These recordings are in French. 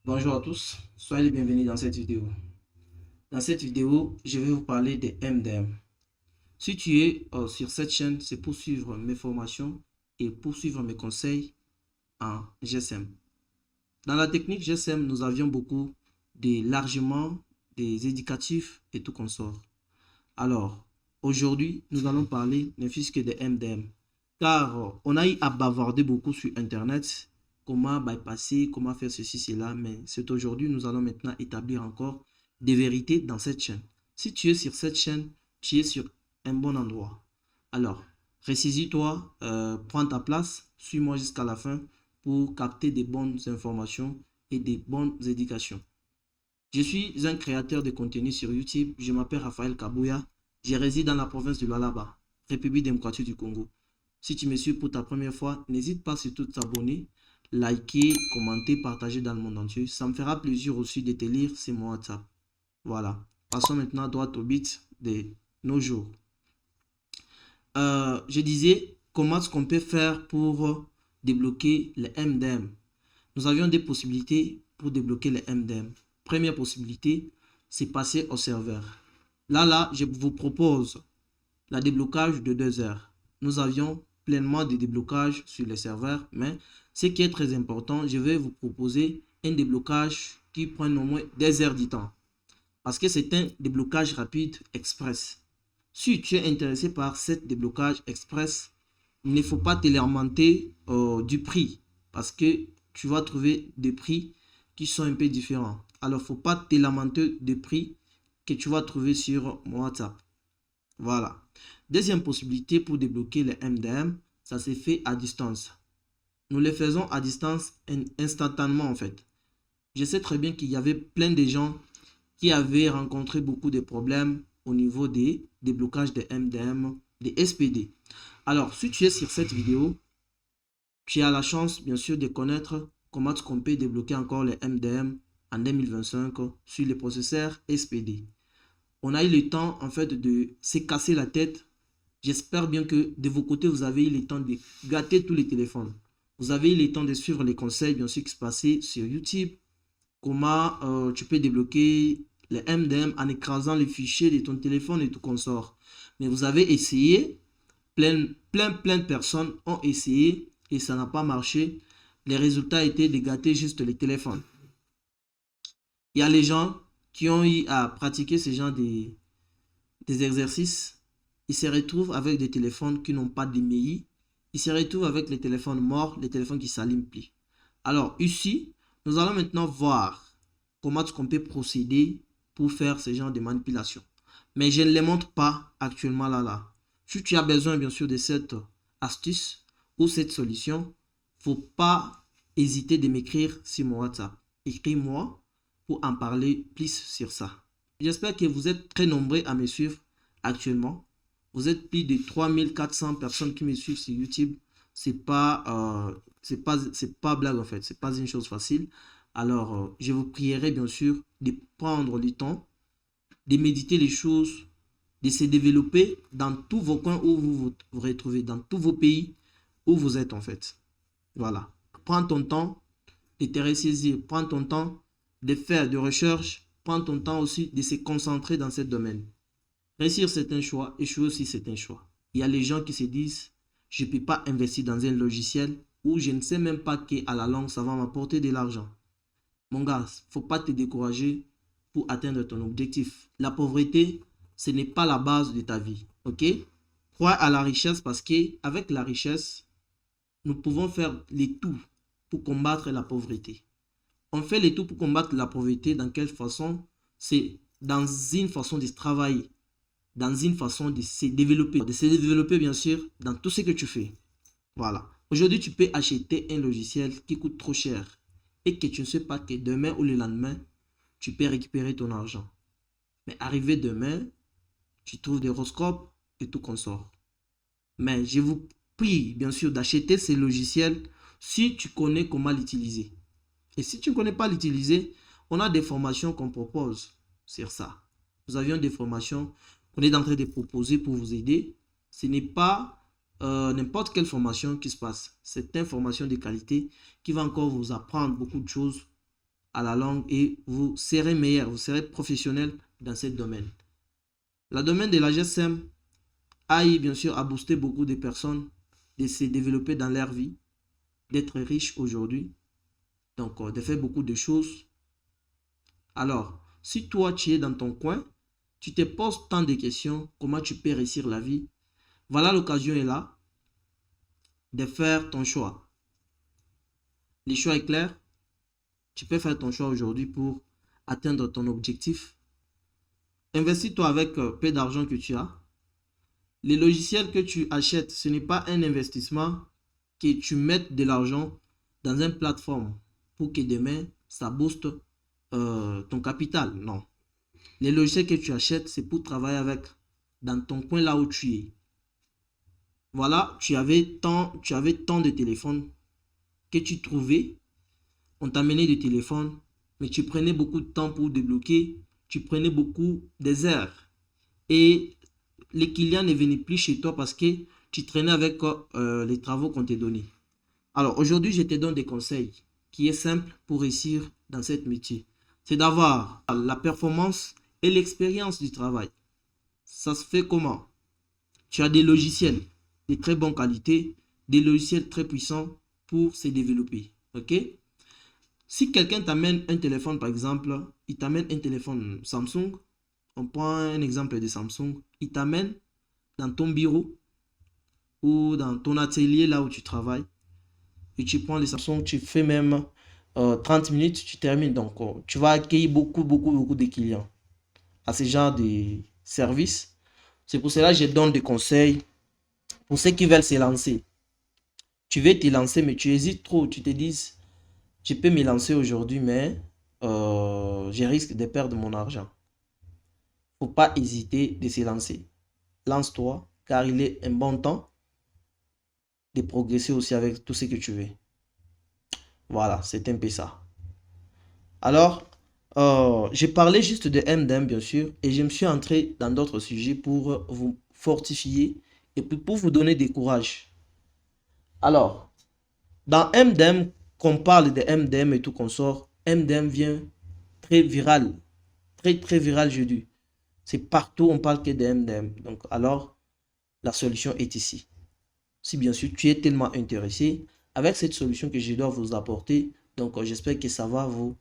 Bonjour à tous, soyez les bienvenus dans cette vidéo. Dans cette vidéo, je vais vous parler des MDM. Si tu es sur cette chaîne, c'est pour suivre mes formations et pour suivre mes conseils en GSM. Dans la technique GSM, nous avions beaucoup largement des éducatifs et tout consort. Alors, aujourd'hui, nous allons parler ne fût-ce que des MDM. Car on a eu à bavarder beaucoup sur Internet, comment bypasser, comment faire ceci, cela, mais c'est aujourd'hui, nous allons maintenant établir encore des vérités dans cette chaîne. Si tu es sur cette chaîne, tu es sur un bon endroit. Alors, ressaisis-toi, prends ta place, suis-moi jusqu'à la fin pour capter des bonnes informations et des bonnes éducations. Je suis un créateur de contenu sur YouTube. Je m'appelle Raphaël Kabouya. Je réside dans la province de Lualaba, République démocratique du Congo. Si tu me suis pour ta première fois, n'hésite pas surtout à t'abonner, liker, commenter, partager dans le monde entier. Ça me fera plaisir aussi de te lire sur mon WhatsApp. Voilà. Passons maintenant droit au but de nos jours. Je disais, comment est-ce qu'on peut faire pour débloquer les MDM? Nous avions des possibilités pour débloquer les MDM. Première possibilité, c'est passer au serveur. Là, je vous propose le déblocage de 2 heures. Nous avions pleinement de déblocage sur les serveurs, mais ce qui est très important, je vais vous proposer un déblocage qui prend au moins des heures du temps. Parce que c'est un déblocage rapide express. Si tu es intéressé par ce déblocage express, il ne faut pas te lamenter du prix. Parce que tu vas trouver des prix qui sont un peu différents. Alors, il ne faut pas te lamenter des prix que tu vas trouver sur mon WhatsApp. Voilà. Deuxième possibilité pour débloquer les MDM, ça se fait à distance. Nous les faisons à distance instantanément en fait. Je sais très bien qu'il y avait plein de gens qui avaient rencontré beaucoup de problèmes au niveau des déblocages des MDM, des SPD. Alors, si tu es sur cette vidéo, tu as la chance, bien sûr, de connaître comment on peut débloquer encore les MDM en 2025 sur les processeurs SPD. On a eu le temps, en fait, de se casser la tête. J'espère bien que de vos côtés, vous avez eu le temps de gâter tous les téléphones. Vous avez eu le temps de suivre les conseils, bien sûr, qui se passaient sur YouTube. Comment tu peux débloquer les MDM en écrasant les fichiers de ton téléphone et tout consort. Mais vous avez essayé, plein de personnes ont essayé et ça n'a pas marché. Les résultats étaient de gâter juste les téléphones. Il y a les gens qui ont eu à pratiquer ce genre des exercices. Ils se retrouvent avec des téléphones qui n'ont pas d'EMI. Ils se retrouvent avec les téléphones morts, les téléphones qui s'allument plus. Alors ici, nous allons maintenant voir comment on peut procéder pour faire ce genre de manipulation. Mais je ne les montre pas actuellement là. Si tu as besoin bien sûr de cette astuce ou cette solution, faut pas hésiter de m'écrire sur mon WhatsApp. Écris-moi pour en parler plus sur ça. J'espère que vous êtes très nombreux à me suivre actuellement. Vous êtes plus de 3400 personnes qui me suivent sur YouTube. C'est pas blague en fait. C'est pas une chose facile. Alors, je vous prierai bien sûr de prendre le temps, de méditer les choses, de se développer dans tous vos coins où vous vous retrouvez, dans tous vos pays où vous êtes en fait. Voilà. Prends ton temps de te ressaisir. Prends ton temps de faire des recherches. Prends ton temps aussi de se concentrer dans ce domaine. Réussir, c'est un choix. Échouer aussi, c'est un choix. Il y a les gens qui se disent, je ne peux pas investir dans un logiciel où je ne sais même pas qu'à la longue, ça va m'apporter de l'argent. Mon gars, il ne faut pas te décourager pour atteindre ton objectif. La pauvreté, ce n'est pas la base de ta vie. Ok? Crois à la richesse parce qu'avec la richesse, nous pouvons faire les tout pour combattre la pauvreté. On fait les tout pour combattre la pauvreté. Dans quelle façon? C'est dans une façon de travailler, dans une façon de se développer bien sûr dans tout ce que tu fais. Voilà. Aujourd'hui, tu peux acheter un logiciel qui coûte trop cher et que tu ne sais pas que demain ou le lendemain, tu peux récupérer ton argent. Mais arrivé demain, tu trouves des horoscopes et tout consort. Mais je vous prie bien sûr d'acheter ces logiciels si tu connais comment l'utiliser. Et si tu ne connais pas l'utiliser, on a des formations qu'on propose sur ça. Nous avions des formations qu'on est en train de proposer pour vous aider. Ce n'est pas n'importe quelle formation qui se passe. C'est une formation de qualité qui va encore vous apprendre beaucoup de choses à la longue et vous serez meilleur, vous serez professionnel dans ce domaine. Le domaine de la GSM AI, bien sûr, a boosté beaucoup de personnes de se développer dans leur vie, d'être riches aujourd'hui, donc de faire beaucoup de choses. Alors, si toi, tu es dans ton coin, tu te poses tant de questions, comment tu peux réussir la vie, voilà, l'occasion est là de faire ton choix. Le choix est clair. Tu peux faire ton choix aujourd'hui pour atteindre ton objectif. Investis-toi avec peu d'argent que tu as. Les logiciels que tu achètes, ce n'est pas un investissement que tu mettes de l'argent dans une plateforme pour que demain, ça booste ton capital. Non. Les logiciels que tu achètes, c'est pour travailler avec dans ton coin là où tu es. Voilà, tu avais tant de téléphones que tu trouvais. On t'amenait des téléphones, mais tu prenais beaucoup de temps pour débloquer. Tu prenais beaucoup des heures. Et les clients ne venaient plus chez toi parce que tu traînais avec les travaux qu'on t'a donnés. Alors aujourd'hui, je te donne des conseils qui est simple pour réussir dans ce métier. C'est d'avoir la performance et l'expérience du travail. Ça se fait comment? Tu as des logiciels de très bonne qualité, des logiciels très puissants pour se développer. Ok? Si quelqu'un t'amène un téléphone, par exemple, il t'amène un téléphone Samsung, on prend un exemple de Samsung, il t'amène dans ton bureau ou dans ton atelier là où tu travailles et tu prends les Samsung, tu fais même 30 minutes, tu termines. Donc, tu vas accueillir beaucoup de clients à ce genre de service. C'est pour cela que je donne des conseils pour ceux qui veulent se lancer. Tu veux te lancer, mais tu hésites trop. Tu te dis, je peux me lancer aujourd'hui, mais je risque de perdre mon argent. Faut pas hésiter de se lancer. Lance-toi, car il est un bon temps de progresser aussi avec tout ce que tu veux. Voilà, c'est un peu ça. Alors, j'ai parlé juste de MDM, bien sûr, et je me suis entré dans d'autres sujets pour vous fortifier et pour vous donner des courage. Alors, dans MDM, qu'on parle de MDM et tout qu'on sort, MDM vient très viral, très viral, je dis. C'est partout, on parle que de MDM. Donc, alors, la solution est ici. Si bien sûr, tu es tellement intéressé avec cette solution que je dois vous apporter, donc j'espère que ça va vous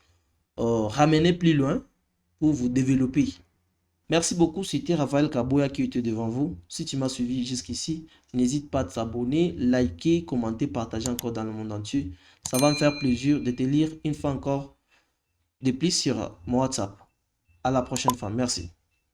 ramener plus loin pour vous développer. Merci beaucoup, c'était Raphaël Kabouya qui était devant vous. Si tu m'as suivi jusqu'ici, n'hésite pas à t'abonner, liker, commenter, partager encore dans le monde entier. Ça va me faire plaisir de te lire une fois encore de plus sur mon WhatsApp. À la prochaine fois. Merci.